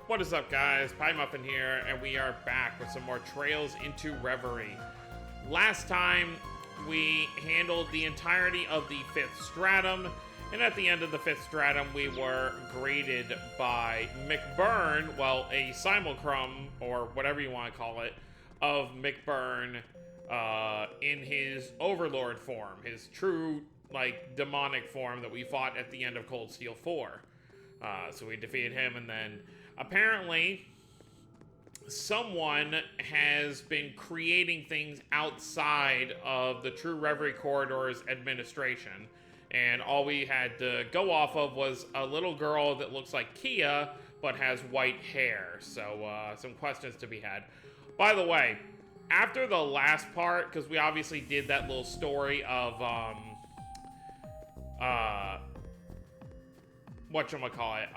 What is up, guys? Pie Muffin here, and we are back with some more Trails into Reverie. Last time, we handled the entirety of the 5th stratum, and at the end of the 5th stratum, we were graded by McBurn, well, a simulacrum, or whatever you want to call it, of McBurn in his Overlord form, his true, demonic form that we fought at the end of Cold Steel 4. So we defeated him, and then apparently someone has been creating things outside of the True Reverie Corridor's administration. And all we had to go off of was a little girl that looks like Kia, but has white hair. So some questions to be had. By the way, after the last part, because we obviously did that little story of, whatchamacallit,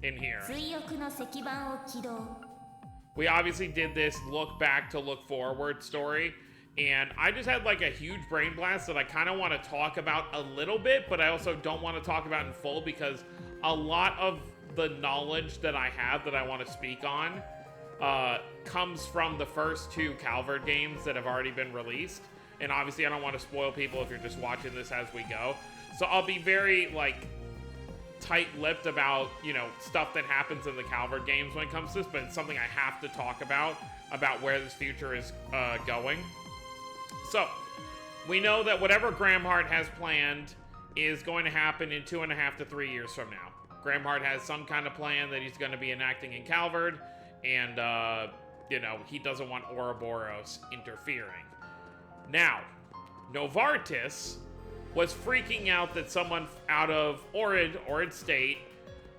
in here. We obviously did this look back to look forward story, and I just had like a huge brain blast that I kind of want to talk about a little bit, but I also don't want to talk about in full because a lot of the knowledge that I have that I want to speak on comes from the first 2 Calvard games that have already been released, and obviously I don't want to spoil people if you're just watching this as we go. So I'll be very, tight-lipped about, stuff that happens in the Calvard games when it comes to this, but it's something I have to talk about where this future is going. So, we know that whatever Gramhart has planned is going to happen in 2.5 to 3 years from now. Gramhart has some kind of plan that he's going to be enacting in Calvard, and, he doesn't want Ouroboros interfering. Now, Novartis was freaking out that someone out of Orid State,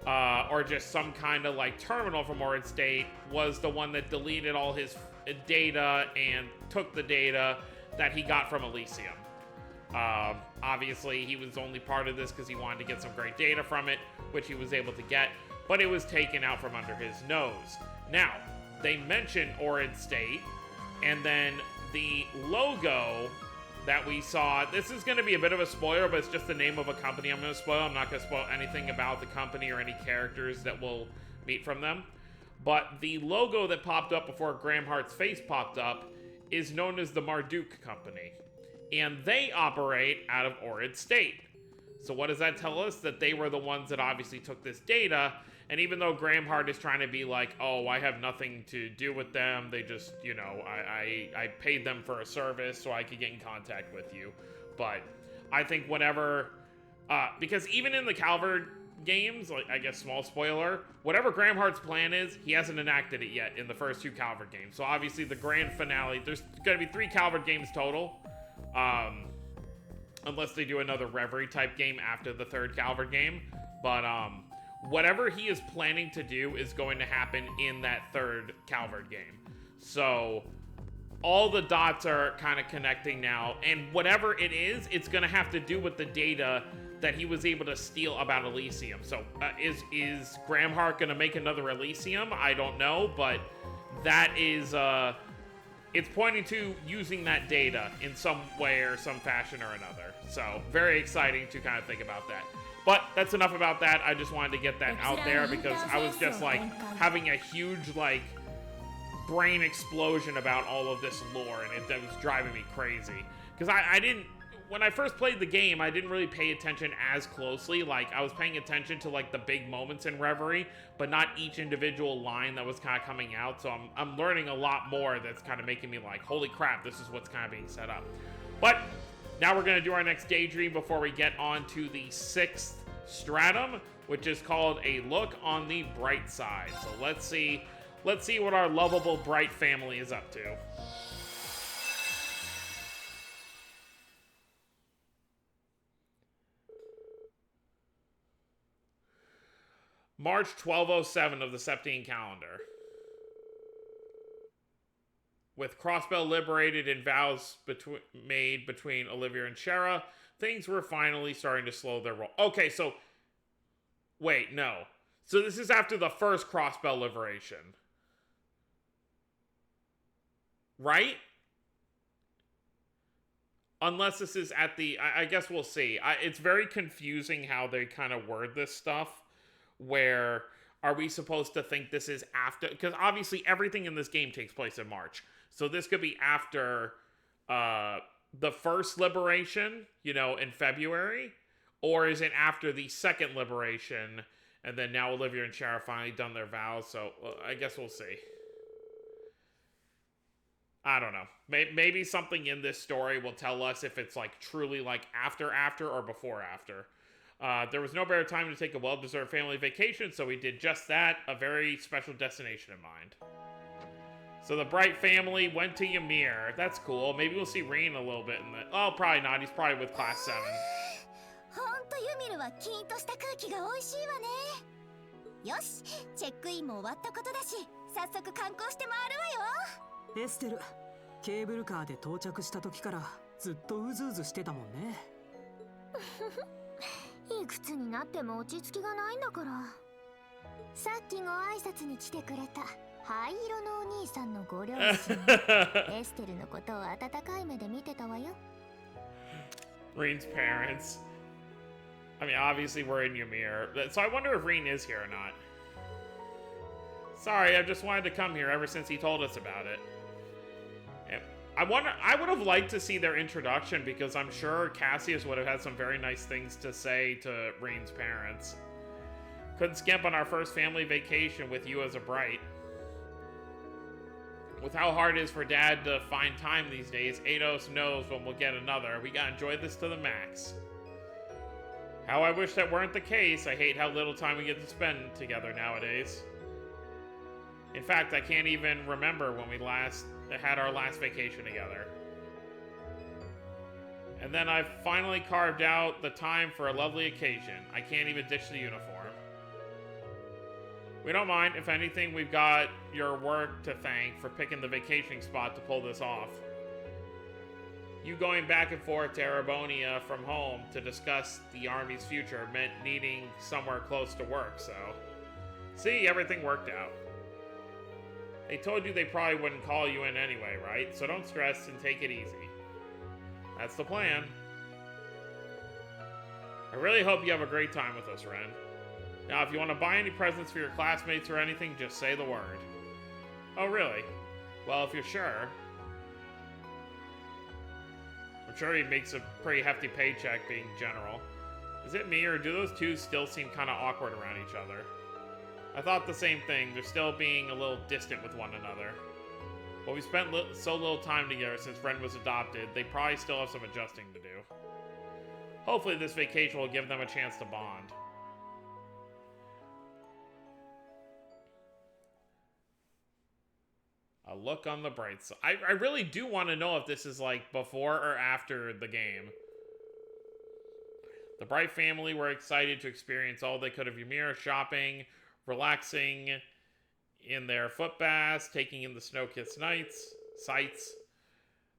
or just some kind of terminal from Orid State, was the one that deleted all his data and took the data that he got from Elysium. Obviously, he was only part of this because he wanted to get some great data from it, which he was able to get, but it was taken out from under his nose. Now, they mention Orid State, and then the logo that we saw, this is going to be a bit of a spoiler, but it's just the name of a company I'm going to spoil. I'm not going to spoil anything about the company or any characters that will meet from them. But the logo that popped up before Gramhart's face popped up is known as the Marduk Company. And they operate out of Orid State. So what does that tell us? That they were the ones that obviously took this data, and even though Gramhart is trying to be like, oh, I have nothing to do with them, they just, I paid them for a service so I could get in contact with you. But I think whenever, because even in the Calvard games, I guess small spoiler, whatever Gramhart's plan is, he hasn't enacted it yet in the first 2 Calvard games. So obviously the grand finale, there's going to be 3 Calvard games total. Unless they do another Reverie type game after the 3rd Calvard game. But whatever he is planning to do is going to happen in that 3rd Calvard game. So all the dots are kind of connecting now. And whatever it is, it's going to have to do with the data that he was able to steal about Elysium. So is Gramhart going to make another Elysium? I don't know, but that is... it's pointing to using that data in some way or some fashion or another. So, very exciting to kind of think about that. But that's enough about that. I just wanted to get that out there because I was just having a huge brain explosion about all of this lore, and it was driving me crazy. Because I didn't... When I first played the game, I didn't really pay attention as closely. I was paying attention to, the big moments in Reverie, but not each individual line that was kind of coming out. So I'm learning a lot more that's kind of making me holy crap, this is what's kind of being set up. But now we're going to do our next daydream before we get on to the 6th stratum, which is called A Look on the Bright Side. So let's see what our lovable Bright family is up to. March 1207 of the Septine calendar. With Crossbell liberated and vows made between Olivia and Shara, things were finally starting to slow their roll. Okay, so... Wait, no. So this is after the first Crossbell liberation. Right? Unless this is at the... I guess we'll see. It's very confusing how they kind of word this stuff. Where are we supposed to think this is after? Because obviously everything in this game takes place in March. So this could be after the first liberation, you know, in February. Or is it after the second liberation, and then now Olivia and Cher have finally done their vows? So I guess we'll see. I don't know. Maybe something in this story will tell us if it's like truly like after or before after. There was no better time to take a well-deserved family vacation, so we did just that. A very special destination in mind. So the Bright family went to Ymir. That's cool. Maybe we'll see Rain a little bit in the... Oh, probably not. He's probably with Class 7. ほんとユミルはキーンとした空気が美味しいわね。よし、チェックインも終わったことだし、早速観光して回るわよ。エステル、ケーブルカーで到着した時からずっとうずうずしてたもんね。いくつになっても落ち着きがないんだから。さっきご挨拶に来てくれた灰色のお兄さんのご両親、エステルのことを温かい目で見てたわよ。Reen's parents. I mean, obviously we're in Ymir, so I wonder if Reen is here or not. Sorry, I just wanted to come here ever since he told us about it. I would have liked to see their introduction because I'm sure Cassius would have had some very nice things to say to Reen's parents. Couldn't skimp on our first family vacation with you as a Bright. With how hard it is for Dad to find time these days, Eidos knows when we'll get another. We gotta enjoy this to the max. How I wish that weren't the case. I hate how little time we get to spend together nowadays. In fact, I can't even remember when we last had our last vacation together. And then I've finally carved out the time for a lovely occasion. I can't even ditch the uniform. We don't mind. If anything, we've got your work to thank for picking the vacationing spot to pull this off. You going back and forth to Erebonia from home to discuss the Army's future meant needing somewhere close to work, so... See, everything worked out. They told you they probably wouldn't call you in anyway, right? So don't stress and take it easy. That's the plan. I really hope you have a great time with us, Ren. Now, if you want to buy any presents for your classmates or anything, just say the word. Oh, really? Well, if you're sure... I'm sure he makes a pretty hefty paycheck being general. Is it me, or do those two still seem kind of awkward around each other? I thought the same thing. They're still being a little distant with one another. But we spent so little time together since Ren was adopted, they probably still have some adjusting to do. Hopefully this vacation will give them a chance to bond. A look on the bright side. I really do want to know if this is like before or after the game. The Bright family were excited to experience all they could of Ymir, shopping, relaxing in their foot baths, taking in the snow-kissed sights.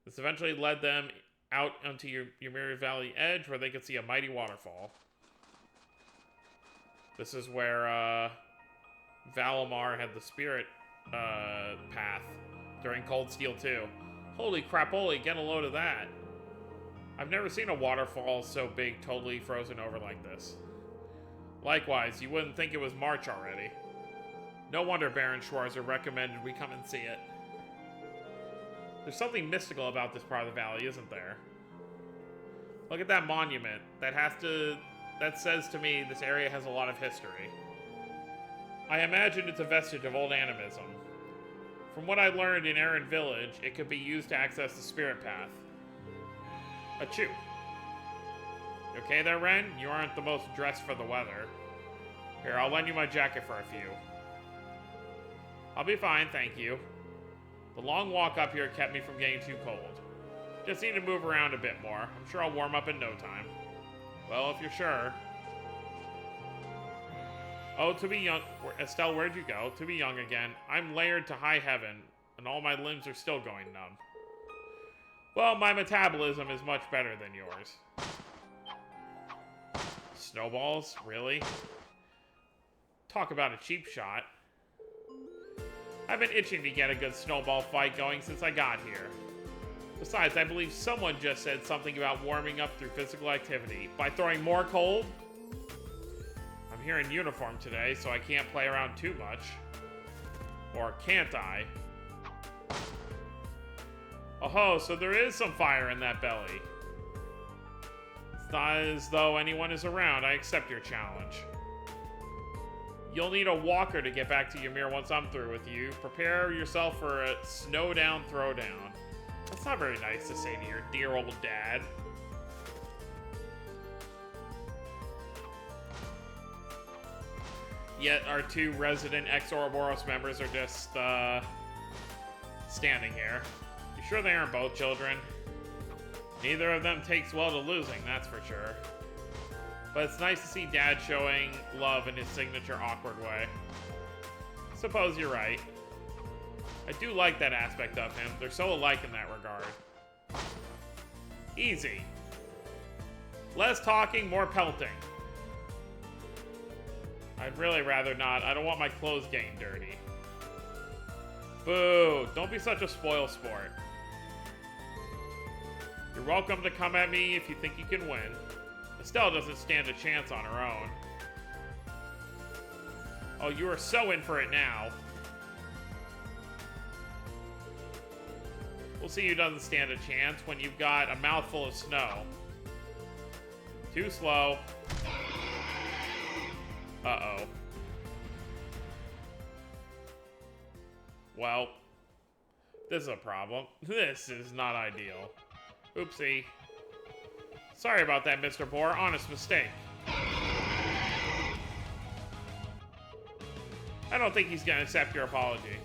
This eventually led them out onto Ymir Valley edge where they could see a mighty waterfall. This is where Valimar had the spirit path during Cold Steel 2. Holy crapoli, get a load of that. I've never seen a waterfall so big totally frozen over like this. Likewise, you wouldn't think it was March already. No wonder Baron Schwarzer recommended we come and see it. There's something mystical about this part of the valley, isn't there? Look at that monument. That says to me this area has a lot of history. I imagine it's a vestige of old animism. From what I learned in Aaron Village, it could be used to access the spirit path. Achoo. You okay there, Ren? You aren't the most dressed for the weather. Here, I'll lend you my jacket for a few. I'll be fine, thank you. The long walk up here kept me from getting too cold. Just need to move around a bit more. I'm sure I'll warm up in no time. Well, if you're sure. Oh, to be young... Estelle, where'd you go? To be young again. I'm layered to high heaven, and all my limbs are still going numb. Well, my metabolism is much better than yours. Snowballs? Really? Talk about a cheap shot. I've been itching to get a good snowball fight going since I got here. Besides, I believe someone just said something about warming up through physical activity. By throwing more cold? I'm here in uniform today, so I can't play around too much. Or can't I? Oh, so there is some fire in that belly. It's not as though anyone is around. I accept your challenge. You'll need a walker to get back to Ymir once I'm through with you. Prepare yourself for a snow down throwdown. That's not very nice to say to your dear old dad. Yet our two resident ex-Ouroboros members are just, standing here. You sure they aren't both children? Neither of them takes well to losing, that's for sure. But it's nice to see Dad showing love in his signature awkward way. Suppose you're right. I do like that aspect of him. They're so alike in that regard. Easy. Less talking, more pelting. I'd really rather not. I don't want my clothes getting dirty. Boo! Don't be such a spoil sport. You're welcome to come at me if you think you can win. Estelle doesn't stand a chance on her own. Oh, you are so in for it now. We'll see who doesn't stand a chance when you've got a mouthful of snow. Too slow. Uh-oh. Well, this is a problem. This is not ideal. Oopsie. Sorry about that, Mr. Boar. Honest mistake. I don't think he's gonna accept your apology.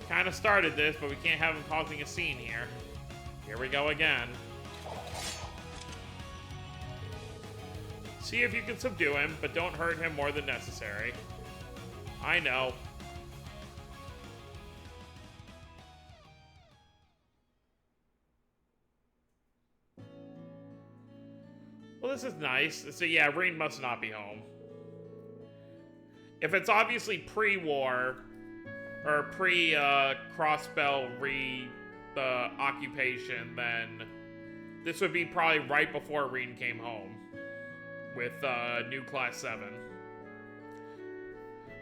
Kinda started this, but we can't have him causing a scene here. Here we go again. See if you can subdue him, but don't hurt him more than necessary. I know. Well, this is nice. So yeah, Rain must not be home. If it's obviously pre-war, or pre-Crossbell occupation, then this would be probably right before Reen came home with new Class 7.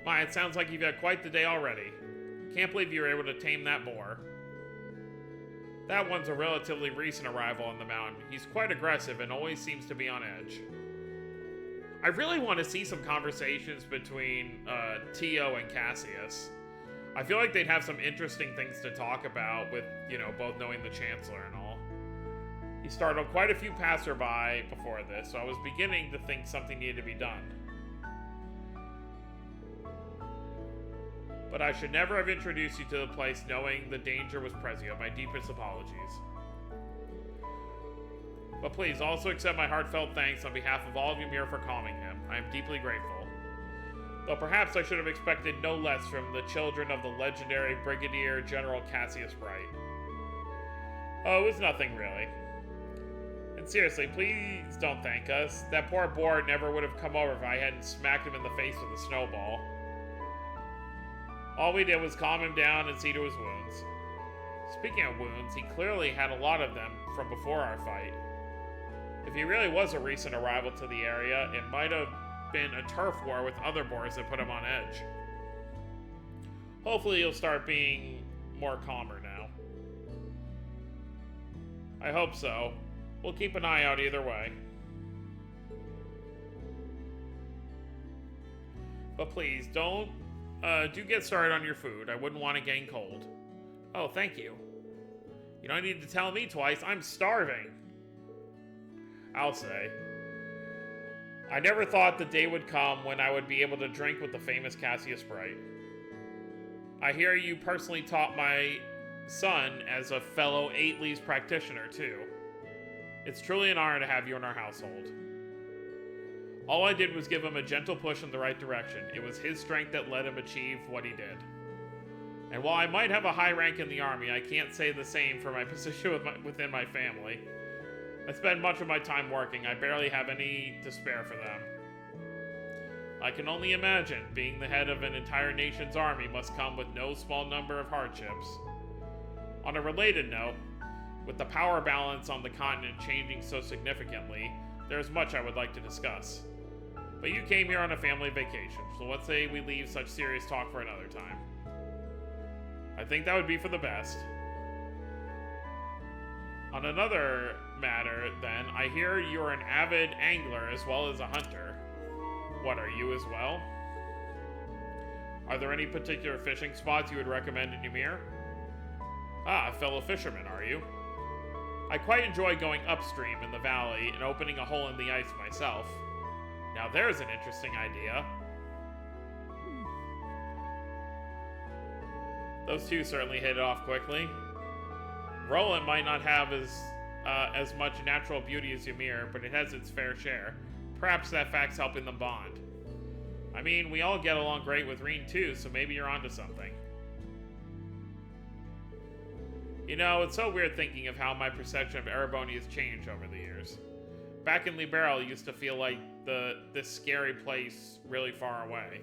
My, it sounds like you've had quite the day already. Can't believe you were able to tame that boar. That one's a relatively recent arrival on the mountain. He's quite aggressive and always seems to be on edge. I really want to see some conversations between Tio and Cassius. I feel like they'd have some interesting things to talk about with, you know, both knowing the Chancellor and all. He startled quite a few passerby before this, so I was beginning to think something needed to be done. But I should never have introduced you to the place knowing the danger was present. My deepest apologies. But please, also accept my heartfelt thanks on behalf of all of Ymir for calming him. I am deeply grateful. Though perhaps I should have expected no less from the children of the legendary Brigadier General Cassius Bright. Oh, it was nothing really. And seriously, please don't thank us. That poor boar never would have come over if I hadn't smacked him in the face with a snowball. All we did was calm him down and see to his wounds. Speaking of wounds, he clearly had a lot of them from before our fight. If he really was a recent arrival to the area, it might have been a turf war with other boars that put him on edge. Hopefully he'll start being more calmer now. I hope so. We'll keep an eye out either way. But please, do get started on your food. I wouldn't want it getting cold. Oh, thank you. You don't need to tell me twice. I'm starving. I'll say. I never thought the day would come when I would be able to drink with the famous Cassius Bright. I hear you personally taught my son as a fellow 8 Leaves practitioner, too. It's truly an honor to have you in our household. All I did was give him a gentle push in the right direction. It was his strength that let him achieve what he did. And while I might have a high rank in the army, I can't say the same for my position within my family. I spend much of my time working. I barely have any to spare for them. I can only imagine being the head of an entire nation's army must come with no small number of hardships. On a related note, with the power balance on the continent changing so significantly, there's much I would like to discuss. But you came here on a family vacation, so let's say we leave such serious talk for another time. I think that would be for the best. On another matter, then, I hear you're an avid angler as well as a hunter. What, are you as well? Are there any particular fishing spots you would recommend in Ymir? Ah, a fellow fisherman, are you? I quite enjoy going upstream in the valley and opening a hole in the ice myself. Now there's an interesting idea. Those two certainly hit it off quickly. Roland might not have as much natural beauty as Ymir, but it has its fair share. Perhaps that fact's helping them bond. I mean, we all get along great with Reen too, so maybe you're onto something. You know, it's so weird thinking of how my perception of Erebony has changed over the years. Back in Liberal, it used to feel like this scary place really far away.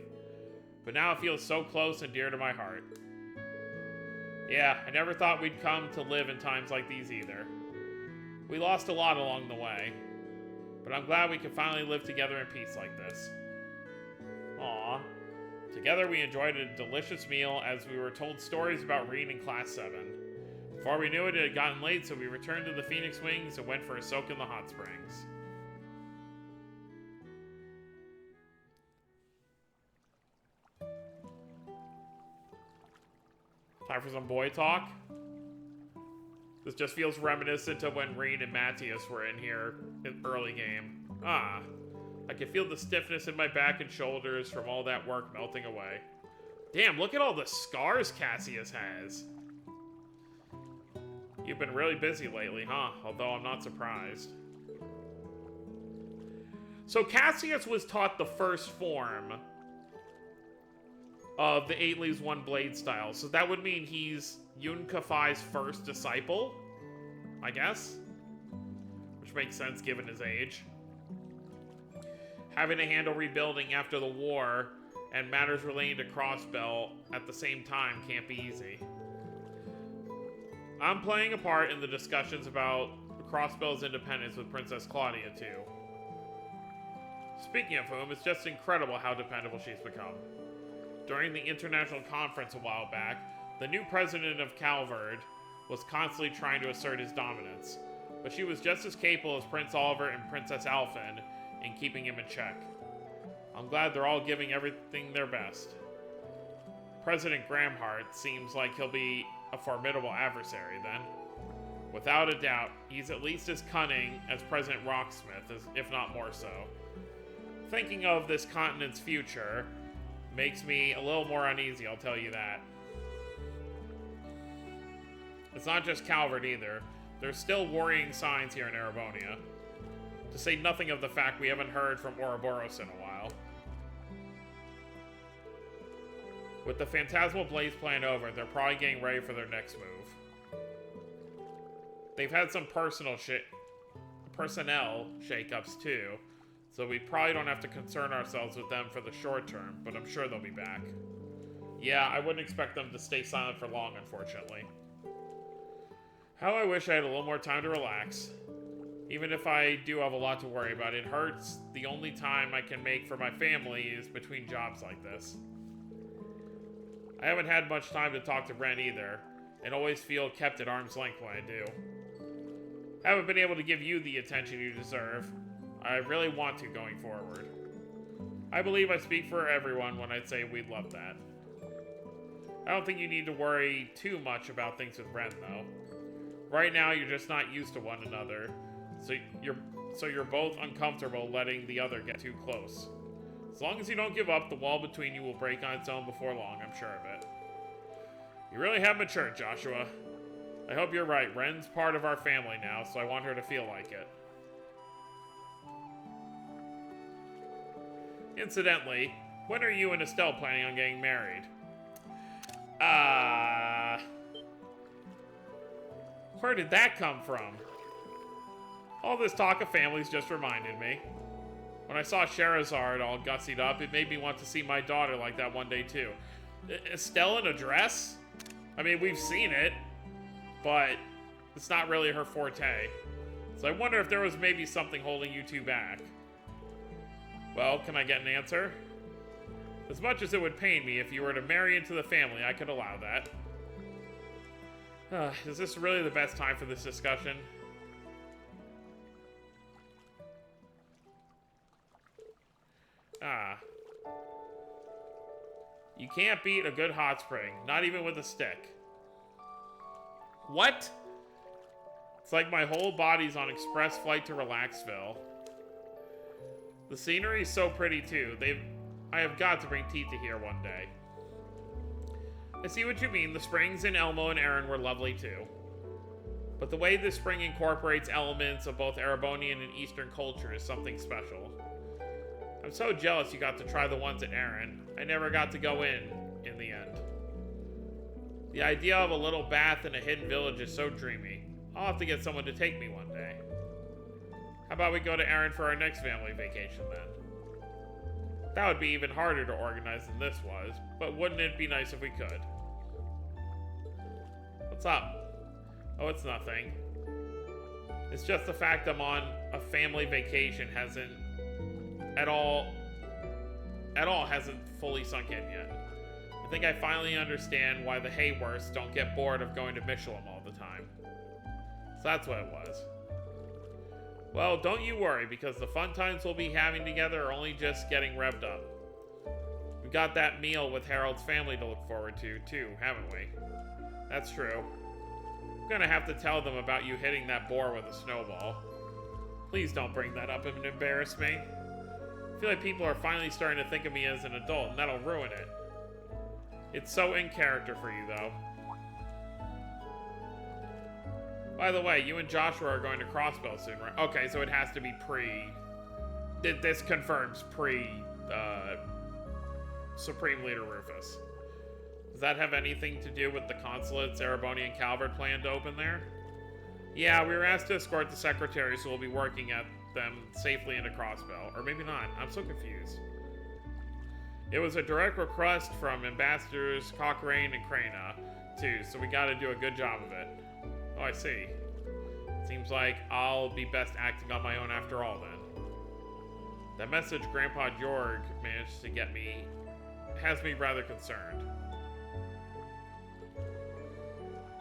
But now it feels so close and dear to my heart. Yeah, I never thought we'd come to live in times like these either. We lost a lot along the way, but I'm glad we can finally live together in peace like this. Aww. Together we enjoyed a delicious meal as we were told stories about Reen in Class 7. Before we knew it, it had gotten late, so we returned to the Phoenix Wings and went for a soak in the hot springs. Time for some boy talk. This just feels reminiscent of when Reen and Matthias were in here in early game. Ah, I can feel the stiffness in my back and shoulders from all that work melting away. Damn, look at all the scars Cassius has. You've been really busy lately, huh? Although I'm not surprised. So Cassius was taught the first form of the 8 Leaves 1 Blade style. So that would mean he's Yunkafai's first disciple, I guess. Which makes sense given his age. Having to handle rebuilding after the war and matters relating to Crossbell at the same time can't be easy. I'm playing a part in the discussions about Crossbell's independence with Princess Claudia, too. Speaking of whom, it's just incredible how dependable she's become. During the international conference a while back, the new president of Calvard was constantly trying to assert his dominance, but she was just as capable as Prince Oliver and Princess Alphen in keeping him in check. I'm glad they're all giving everything their best. President Gramhart seems like he'll be a formidable adversary then. Without a doubt, he's at least as cunning as President Rocksmith, if not more so. Thinking of this continent's future makes me a little more uneasy, I'll tell you that. It's not just Calvard either. There's still worrying signs here in Erebonia. To say nothing of the fact we haven't heard from Ouroboros in a while. With the Phantasmal Blaze plan over, they're probably getting ready for their next move. They've had some personnel shakeups too, so we probably don't have to concern ourselves with them for the short term, but I'm sure they'll be back. Yeah, I wouldn't expect them to stay silent for long, unfortunately. How I wish I had a little more time to relax. Even if I do have a lot to worry about, it hurts. The only time I can make for my family is between jobs like this. I haven't had much time to talk to Ren either, and always feel kept at arm's length when I do. I haven't been able to give you the attention you deserve. I really want to going forward. I believe I speak for everyone when I say we'd love that. I don't think you need to worry too much about things with Ren, though. Right now, you're just not used to one another, so you're both uncomfortable letting the other get too close. As long as you don't give up, the wall between you will break on its own before long, I'm sure of it. You really have matured, Joshua. I hope you're right. Ren's part of our family now, so I want her to feel like it. Incidentally, when are you and Estelle planning on getting married? Where did that come from? All this talk of families just reminded me. When I saw Sherazard all gussied up, it made me want to see my daughter like that one day too. Estelle in a dress? I mean, we've seen it, but it's not really her forte. So I wonder if there was maybe something holding you two back. Well, can I get an answer? As much as it would pain me if you were to marry into the family, I could allow that. Is this really the best time for this discussion? You can't beat a good hot spring, not even with a stick. What? It's like my whole body's on express flight to Relaxville. The scenery is so pretty too. I have got to bring Tita here one day. I see what you mean. The springs in Elmo and Aaron were lovely too. But the way this spring incorporates elements of both Erebonian and Eastern culture is something special. I'm so jealous you got to try the ones at Aaron. I never got to go in the end. The idea of a little bath in a hidden village is so dreamy. I'll have to get someone to take me one day. How about we go to Aaron for our next family vacation then? That would be even harder to organize than this was, but wouldn't it be nice if we could? What's up? Oh, it's nothing. It's just the fact I'm on a family vacation hasn't fully sunk in yet. I think I finally understand why the Hayworths don't get bored of going to Michelin all the time. So that's what it was. Well, don't you worry, because the fun times we'll be having together are only just getting revved up. We've got that meal with Harold's family to look forward to, too, haven't we? That's true. I'm gonna have to tell them about you hitting that boar with a snowball. Please don't bring that up and embarrass me. I feel like people are finally starting to think of me as an adult, and that'll ruin it. It's so in character for you, though. By the way, you and Joshua are going to Crossbow soon, right? Okay, so it has to be this confirms Supreme Leader Rufus. Does that have anything to do with the consulates Ereboni and Calvert plan to open there? Yeah, we were asked to escort the secretaries who will be working at them safely into Crossbow. Or maybe not. I'm so confused. It was a direct request from Ambassadors Cochrane and Crana, too, so we gotta do a good job of it. Oh, I see. Seems like I'll be best acting on my own after all, then. That message Grandpa Jorg managed to get me has me rather concerned.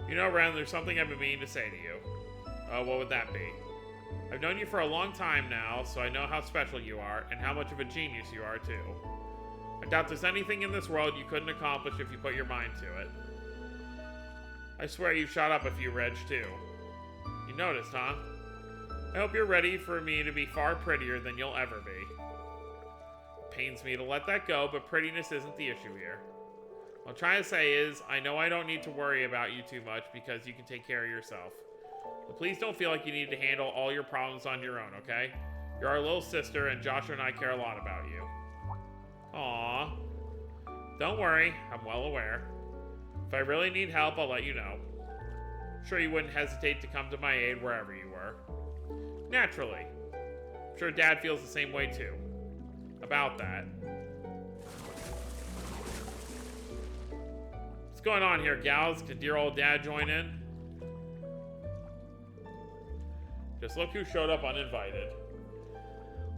You know, Ren, there's something I've been meaning to say to you. What would that be? I've known you for a long time now, so I know how special you are, and how much of a genius you are, too. I doubt there's anything in this world you couldn't accomplish if you put your mind to it. I swear you've shot up a few Reg, too. You noticed, huh? I hope you're ready for me to be far prettier than you'll ever be. It pains me to let that go, but prettiness isn't the issue here. What I'm trying to say is, I know I don't need to worry about you too much because you can take care of yourself. But please don't feel like you need to handle all your problems on your own, okay? You're our little sister, and Joshua and I care a lot about you. Aww. Don't worry, I'm well aware. If I really need help, I'll let you know. I'm sure you wouldn't hesitate to come to my aid wherever you were. Naturally. I'm sure Dad feels the same way too. About that. What's going on here, gals? Can dear old Dad join in? Just look who showed up uninvited.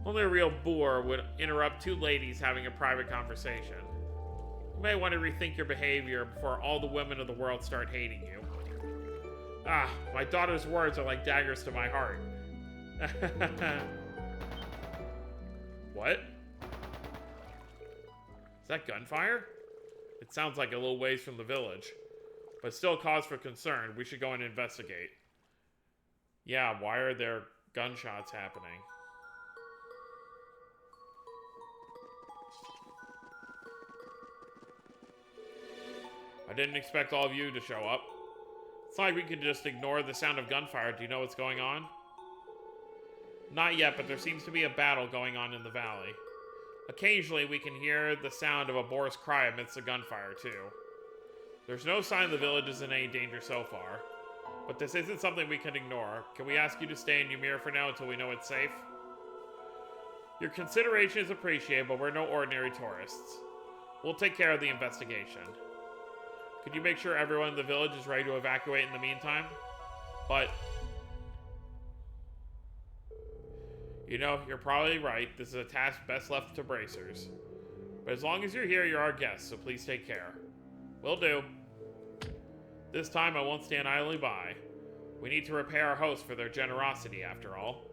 Only a real boor would interrupt two ladies having a private conversation. You may want to rethink your behavior before all the women of the world start hating you. Ah, my daughter's words are like daggers to my heart. What? Is that gunfire? It sounds like a little ways from the village. But still cause for concern. We should go and investigate. Yeah, why are there gunshots happening? I didn't expect all of you to show up. It's not like we can just ignore the sound of gunfire. Do you know what's going on? Not yet, but there seems to be a battle going on in the valley. Occasionally, we can hear the sound of a boar's cry amidst the gunfire, too. There's no sign the village is in any danger so far. But this isn't something we can ignore. Can we ask you to stay in Ymir for now until we know it's safe? Your consideration is appreciated, but we're no ordinary tourists. We'll take care of the investigation. Could you make sure everyone in the village is ready to evacuate in the meantime? But You know, you're probably right. This is a task best left to bracers. But as long as you're here, you're our guest, so please take care. Will do. This time I won't stand idly by. We need to repay our hosts for their generosity, after all.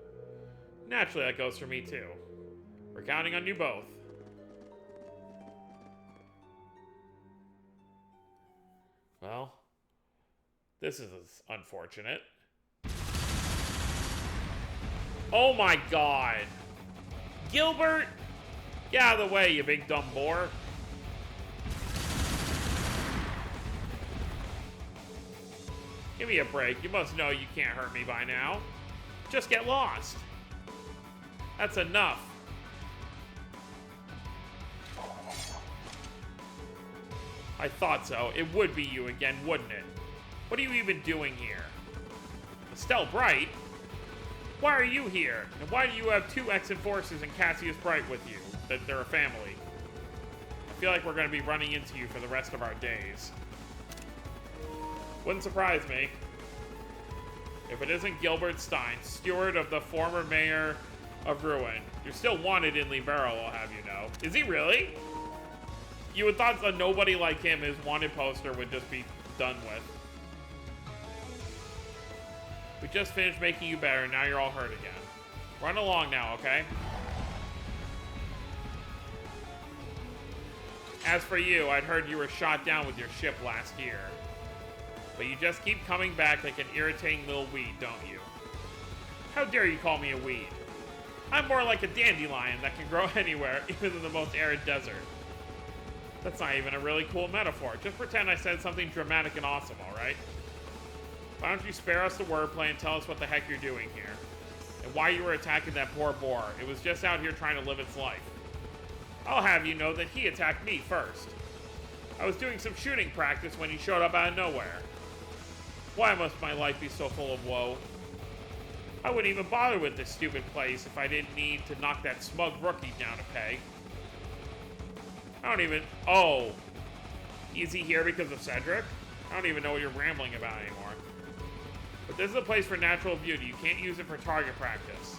Naturally, that goes for me too. We're counting on you both. Well, this is unfortunate. Oh my god! Gilbert! Get out of the way, you big dumb boar. Give me a break. You must know you can't hurt me by now. Just get lost. That's enough. I thought so. It would be you again, wouldn't it? What are you even doing here? Estelle Bright? Why are you here? And why do you have two ex-enforcers and Cassius Bright with you? That they're a family. I feel like we're going to be running into you for the rest of our days. Wouldn't surprise me. If it isn't Gilbert Stein, steward of the former mayor of Ruin. You're still wanted in Libero, I'll have you know. Is he really? You would thought a nobody like him, his wanted poster would just be done with. We just finished making you better, and now you're all hurt again. Run along now, okay? As for you, I'd heard you were shot down with your ship last year. But you just keep coming back like an irritating little weed, don't you? How dare you call me a weed? I'm more like a dandelion that can grow anywhere, even in the most arid desert. That's not even a really cool metaphor. Just pretend I said something dramatic and awesome, alright? Why don't you spare us the wordplay and tell us what the heck you're doing here? And why you were attacking that poor boar. It was just out here trying to live its life. I'll have you know that he attacked me first. I was doing some shooting practice when he showed up out of nowhere. Why must my life be so full of woe? I wouldn't even bother with this stupid place if I didn't need to knock that smug rookie down a peg. I don't even... Oh. Is he here because of Cedric? I don't even know what you're rambling about anymore. But this is a place for natural beauty. You can't use it for target practice.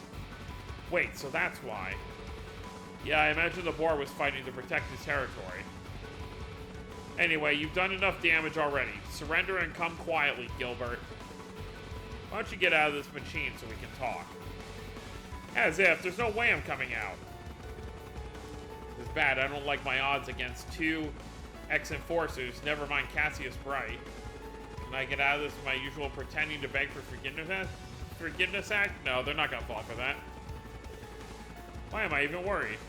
Wait, so that's why. Yeah, I imagine the boar was fighting to protect his territory. Anyway, you've done enough damage already. Surrender and come quietly, Gilbert. Why don't you get out of this machine so we can talk? As if. There's no way I'm coming out. It's bad. I don't like my odds against two ex-enforcers, never mind Cassius Bright. Can I get out of this with my usual pretending to beg for forgiveness act? No, they're not going to fall for that. Why am I even worried?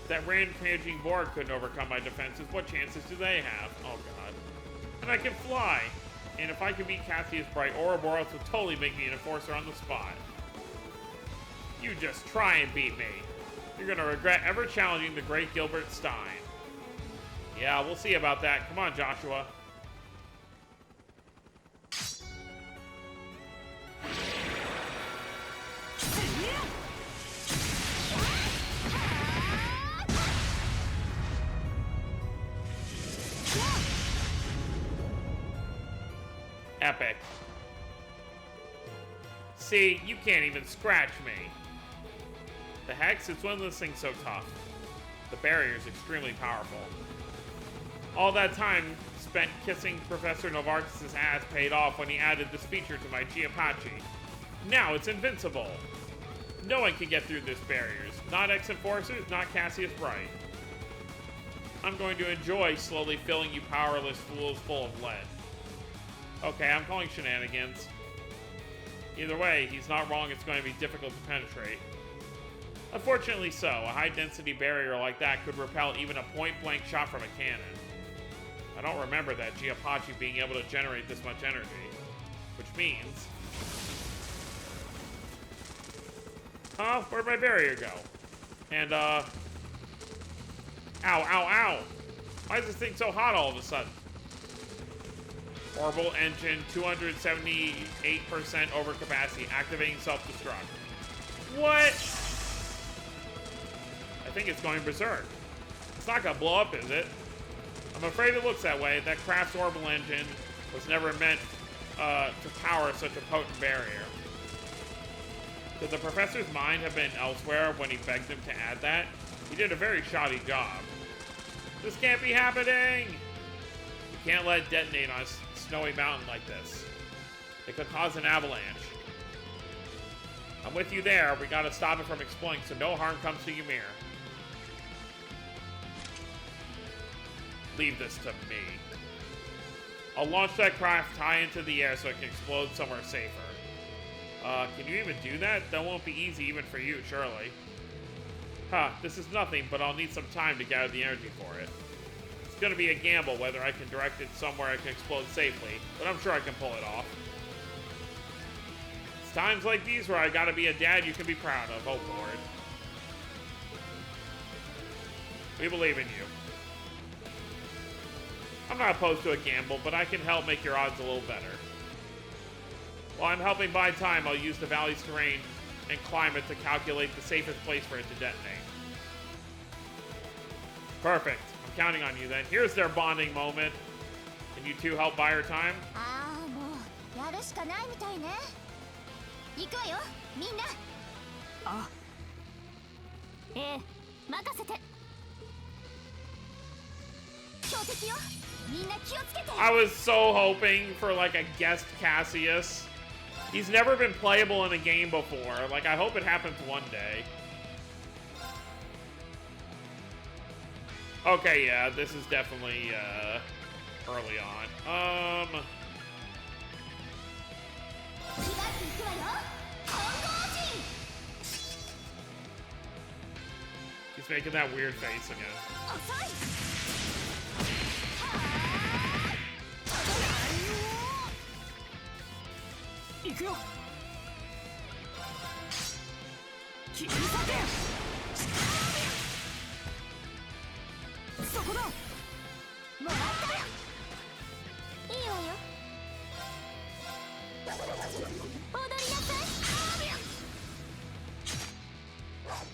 If that rampaging boar couldn't overcome my defenses, what chances do they have? Oh god. And I can fly! And if I can beat Cassius Bright, Ouroboros would totally make me an enforcer on the spot. You just try and beat me. You're gonna regret ever challenging the great Gilbert Stein. Yeah, we'll see about that. Come on, Joshua. Epic. See, you can't even scratch me. The heck? Since when was this thing so tough? The barrier is extremely powerful. All that time spent kissing Professor Novartis' ass paid off when he added this feature to my Giapachi. Now it's invincible. No one can get through this barriers. Not ex-enforcers, not Cassius Bright. I'm going to enjoy slowly filling you powerless fools full of lead. Okay, I'm calling shenanigans. Either way, he's not wrong. It's going to be difficult to penetrate. Unfortunately so. A high-density barrier like that could repel even a point-blank shot from a cannon. I don't remember that Giapachi being able to generate this much energy. Which means... Oh, where'd my barrier go? And, Ow, ow, ow! Why is this thing so hot all of a sudden? Orbital engine, 278% overcapacity, activating self-destruct. What? I think it's going berserk. It's not gonna blow up, is it? I'm afraid it looks that way. That craft's orbital engine was never meant to power such a potent barrier. Could the professor's mind have been elsewhere when he begged him to add that? He did a very shoddy job. This can't be happening! You can't let it detonate on a snowy mountain like this. It could cause an avalanche. I'm with you there. We gotta stop it from exploding so no harm comes to Ymir. Leave this to me. I'll launch that craft high into the air so it can explode somewhere safer. Can you even do that? That won't be easy even for you, surely. Huh, this is nothing, but I'll need some time to gather the energy for it. It's gonna be a gamble whether I can direct it somewhere it can explode safely, but I'm sure I can pull it off. It's times like these where I gotta be a dad you can be proud of, oh lord. We believe in you. I'm not opposed to a gamble, but I can help make your odds a little better. While I'm helping buy time, I'll use the valley's terrain and climate to calculate the safest place for it to detonate. Perfect. I'm counting on you then. Here's their bonding moment. Can you two help buy her time? もうやるしかないみたいね。行くわよ、みんな。あ。任せて。標的よ。みんな気をつけて。I was so hoping for like a guest Cassius. He's never been playable in a game before. Like, I hope it happens one day. Okay, yeah, this is definitely, early on. He's making that weird face again.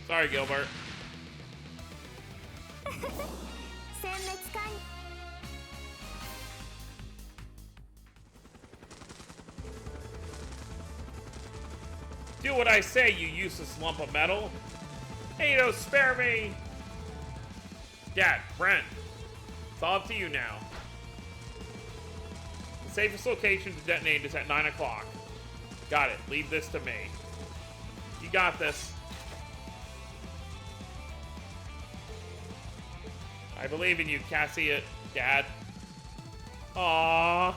Sorry, Gilbert. Do what I say, you useless lump of metal. Hey, don't spare me! Dad, Brent. It's all up to you now. The safest location to detonate is at 9 o'clock. Got it. Leave this to me. You got this. I believe in you, Cassie, Dad. Aww.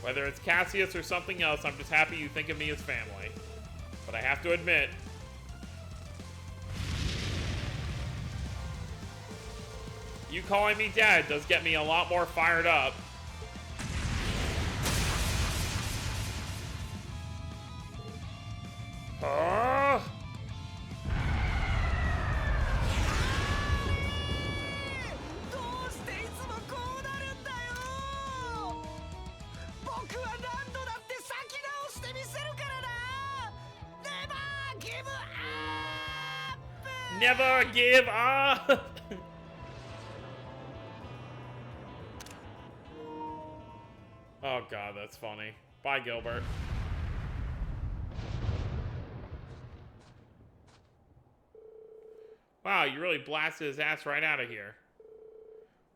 Whether it's Cassius or something else, I'm just happy you think of me as family. But I have to admit, you calling me Dad does get me a lot more fired up. Never give up! Oh god, that's funny. Bye, Gilbert. Wow, you really blasted his ass right out of here.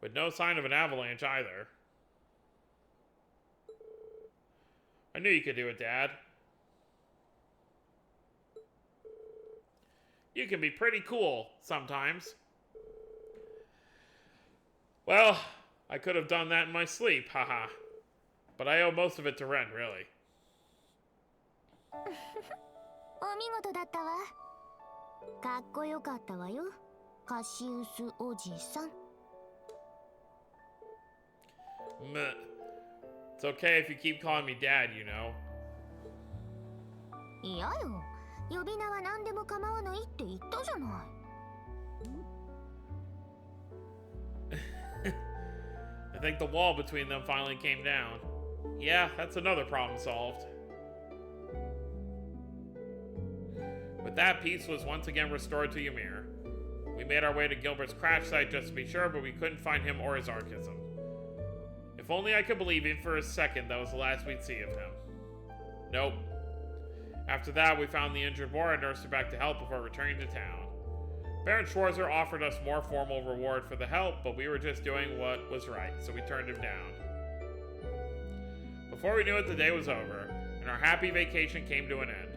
With no sign of an avalanche either. I knew you could do it, Dad. You can be pretty cool sometimes. Well, I could have done that in my sleep, haha. But I owe most of it to Ren, really. お見事だったわ。かっこよかったわよ、カシウスおじさん。Meh. It's okay if you keep calling me Dad, you know. いやよ、呼び名は何でも構わないって言ったじゃない。I think the wall between them finally came down. Yeah, that's another problem solved. With that, peace was once again restored to Ymir. We made our way to Gilbert's crash site just to be sure, but we couldn't find him or his archism. If If only I could believe it for a second that was the last we'd see of him. Nope. After that, we found the injured boy and nursed him back to health before returning to town. Baron Schwarzer offered us more formal reward for the help, but we were just doing what was right, so we turned him down. Before we knew it, the day was over, and our happy vacation came to an end.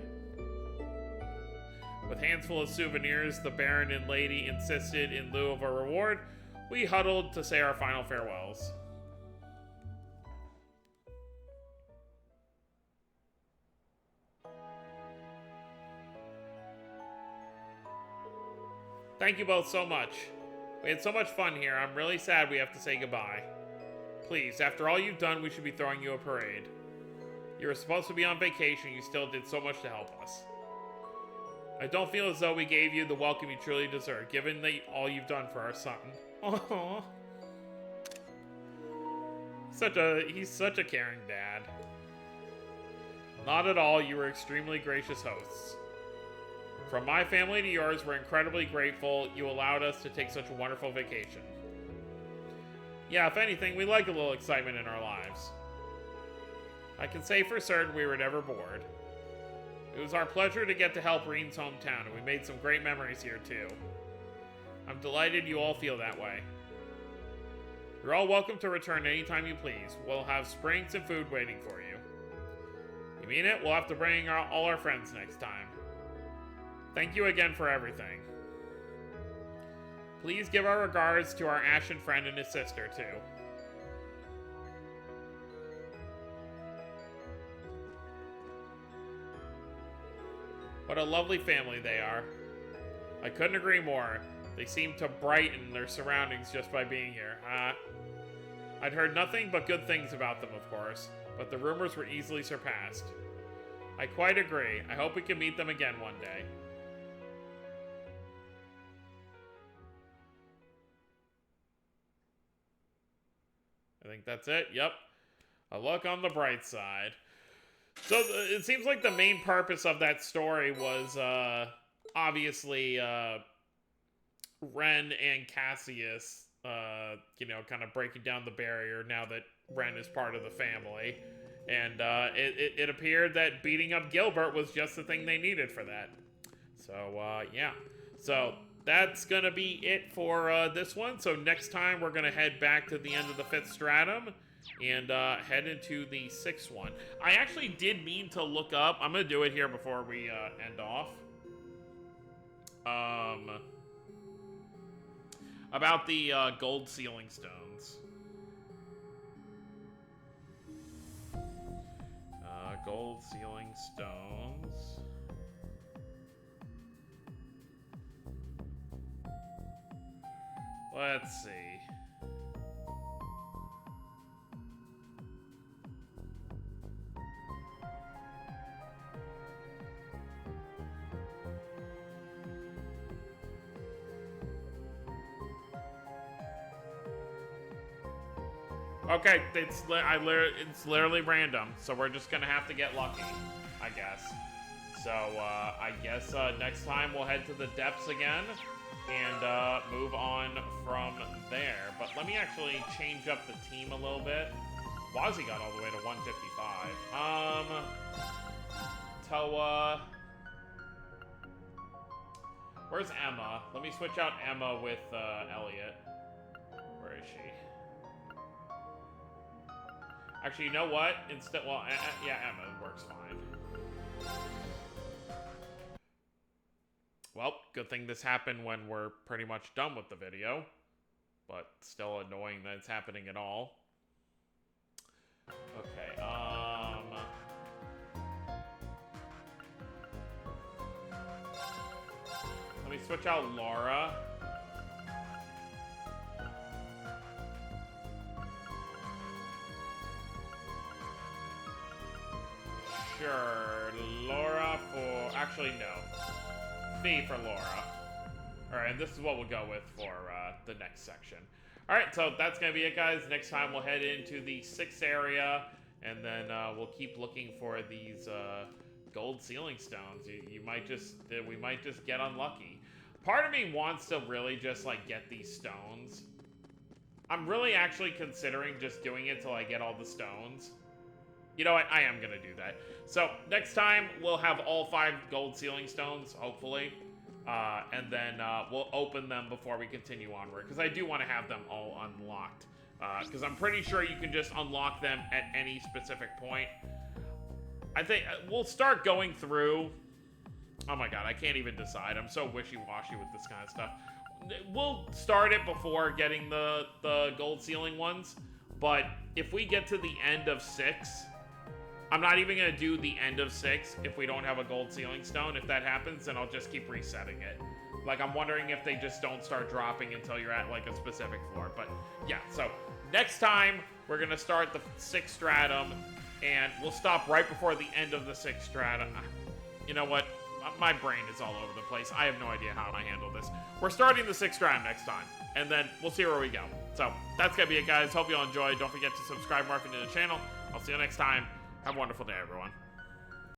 With hands full of souvenirs, the Baron and Lady insisted in lieu of a reward, we huddled to say our final farewells. Thank you both so much. We had so much fun here. I'm really sad we have to say goodbye. Please, after all you've done, we should be throwing you a parade. You were supposed to be on vacation. You still did so much to help us. I don't feel as though we gave you the welcome you truly deserve, given all you've done for our son. Aww. He's such a caring dad. Not at all. You were extremely gracious hosts. From my family to yours, we're incredibly grateful you allowed us to take such a wonderful vacation. Yeah, if anything, we like a little excitement in our lives. I can say for certain we were never bored. It was our pleasure to get to help Reen's hometown, and we made some great memories here too. I'm delighted you all feel that way. You're all welcome to return anytime you please. We'll have springs and food waiting for you. You mean it? We'll have to bring all our friends next time. Thank you again for everything. Please give our regards to our Ashen friend and his sister, too. What a lovely family they are. I couldn't agree more. They seem to brighten their surroundings just by being here. I'd heard nothing but good things about them, of course, but the rumors were easily surpassed. I quite agree. I hope we can meet them again one day. I think that's it. Yep. A look on the bright side. So it seems like the main purpose of that story was obviously Ren and Cassius, kind of breaking down the barrier now that Ren is part of the family. And it appeared that beating up Gilbert was just the thing they needed for that. So, yeah. So that's going to be it for this one. So next time we're going to head back to the end of the 5th stratum and head into the 6th one. I actually did mean to look up. I'm going to do it here before we end off. About the gold ceiling stones. Gold ceiling stones. Let's see. Okay, it's literally random, so we're just gonna have to get lucky, I guess. So, I guess next time we'll head to the depths again and move on from there. But let me actually change up the team a little bit. Wazzy got all the way to 155. Toa. Where's Emma? Let me switch out Emma with Elliot. Where is she? Actually, you know what? Instead, well, yeah, Emma works fine. Well, good thing this happened when we're pretty much done with the video. But still annoying that it's happening at all. Okay, let me switch out Laura. Sure, Laura for... Actually, no. Fee for Laura. Alright, this is what we'll go with for the next section. Alright, so that's going to be it, guys. Next time we'll head into the 6th area, and then we'll keep looking for these gold ceiling stones. We might just get unlucky. Part of me wants to really just, like, get these stones. I'm really actually considering just doing it till I get all the stones. You know what? I am gonna do that. So next time we'll have all 5 gold ceiling stones, hopefully, and then we'll open them before we continue onward, because I do want to have them all unlocked. Because I'm pretty sure you can just unlock them at any specific point. I think we'll start going through. Oh my god, I can't even decide. I'm so wishy-washy with this kind of stuff. We'll start it before getting the gold ceiling ones, but if we get to the end of 6, I'm not even going to do the end of 6 if we don't have a gold ceiling stone. If that happens, then I'll just keep resetting it. Like, I'm wondering if they just don't start dropping until you're at, like, a specific floor. But, yeah, so next time, we're going to start the 6th stratum, and we'll stop right before the end of the 6th stratum. You know what? My brain is all over the place. I have no idea how I handle this. We're starting the 6th stratum next time, and then we'll see where we go. So, that's going to be it, guys. Hope you all enjoyed. Don't forget to subscribe, mark into the channel. I'll see you next time. Have a wonderful day, everyone.